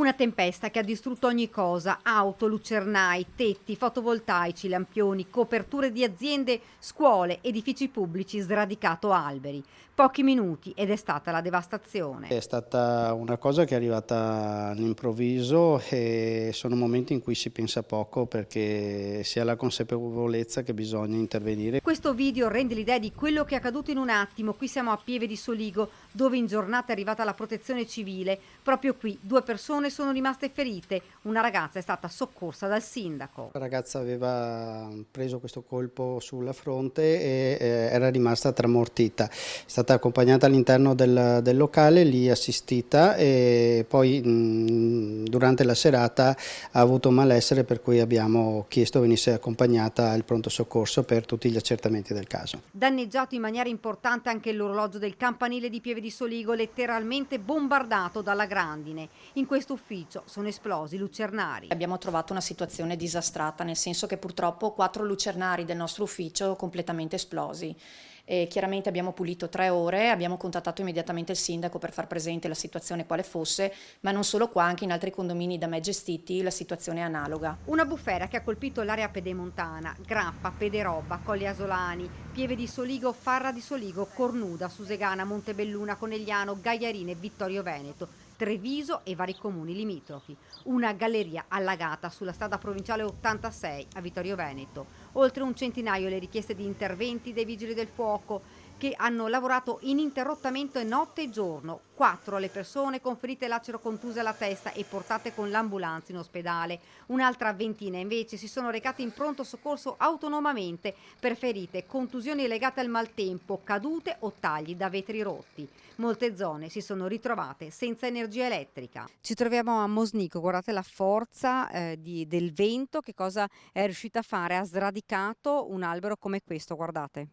Una tempesta che ha distrutto ogni cosa: auto, lucernai, tetti, fotovoltaici, lampioni, coperture di aziende, scuole, edifici pubblici, sradicato alberi. Pochi minuti ed è stata la devastazione. È stata una cosa che è arrivata all'improvviso e sono momenti in cui si pensa poco perché si ha la consapevolezza che bisogna intervenire. Questo video rende l'idea di quello che è accaduto in un attimo. Qui siamo a Pieve di Soligo, dove in giornata è arrivata la protezione civile. Proprio qui 2 persone sono rimaste ferite. Una ragazza è stata soccorsa dal sindaco. La ragazza aveva preso questo colpo sulla fronte e era rimasta tramortita. È stata accompagnata all'interno del locale, lì assistita, e poi durante la serata ha avuto malessere, per cui abbiamo chiesto venisse accompagnata al pronto soccorso per tutti gli accertamenti del caso. Danneggiato in maniera importante anche l'orologio del campanile di Pieve di Soligo, letteralmente bombardato dalla grandine. In questo ufficio sono esplosi lucernari. Abbiamo trovato una situazione disastrata, nel senso che purtroppo 4 lucernari del nostro ufficio completamente esplosi. E chiaramente abbiamo pulito 3 ore, abbiamo contattato immediatamente il sindaco per far presente la situazione quale fosse, ma non solo qua, anche in altri condomini da me gestiti la situazione è analoga. Una bufera che ha colpito l'area pedemontana: Grappa, Pederobba, Colli Asolani, Pieve di Soligo, Farra di Soligo, Cornuda, Susegana, Montebelluna, Conegliano, Gaiarine e Vittorio Veneto, Treviso e vari comuni limitrofi. Una galleria allagata sulla strada provinciale 86 a Vittorio Veneto. Oltre un centinaio le richieste di interventi dei vigili del fuoco, che hanno lavorato ininterrottamente notte e giorno. 4 le persone con ferite lacero contuse alla testa e portate con l'ambulanza in ospedale. Un'altra ventina invece si sono recate in pronto soccorso autonomamente per ferite, contusioni legate al maltempo, cadute o tagli da vetri rotti. Molte zone si sono ritrovate senza energia elettrica. Ci troviamo a Mosnico, guardate la forza del vento, che cosa è riuscita a fare? Ha sradicato un albero come questo, guardate.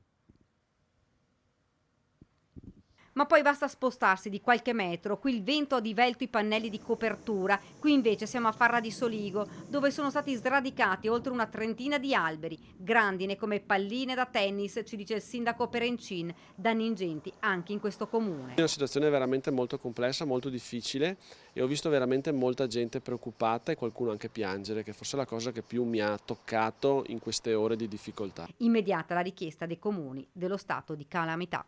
Ma poi basta spostarsi di qualche metro. Qui il vento ha divelto i pannelli di copertura. Qui invece siamo a Farra di Soligo, dove sono stati sradicati oltre una trentina di alberi. Grandine come palline da tennis, ci dice il sindaco Perencin. Danni ingenti anche in questo comune. È una situazione veramente molto complessa, molto difficile, e ho visto veramente molta gente preoccupata e qualcuno anche piangere, che forse è la cosa che più mi ha toccato in queste ore di difficoltà. Immediata la richiesta dei comuni dello stato di calamità.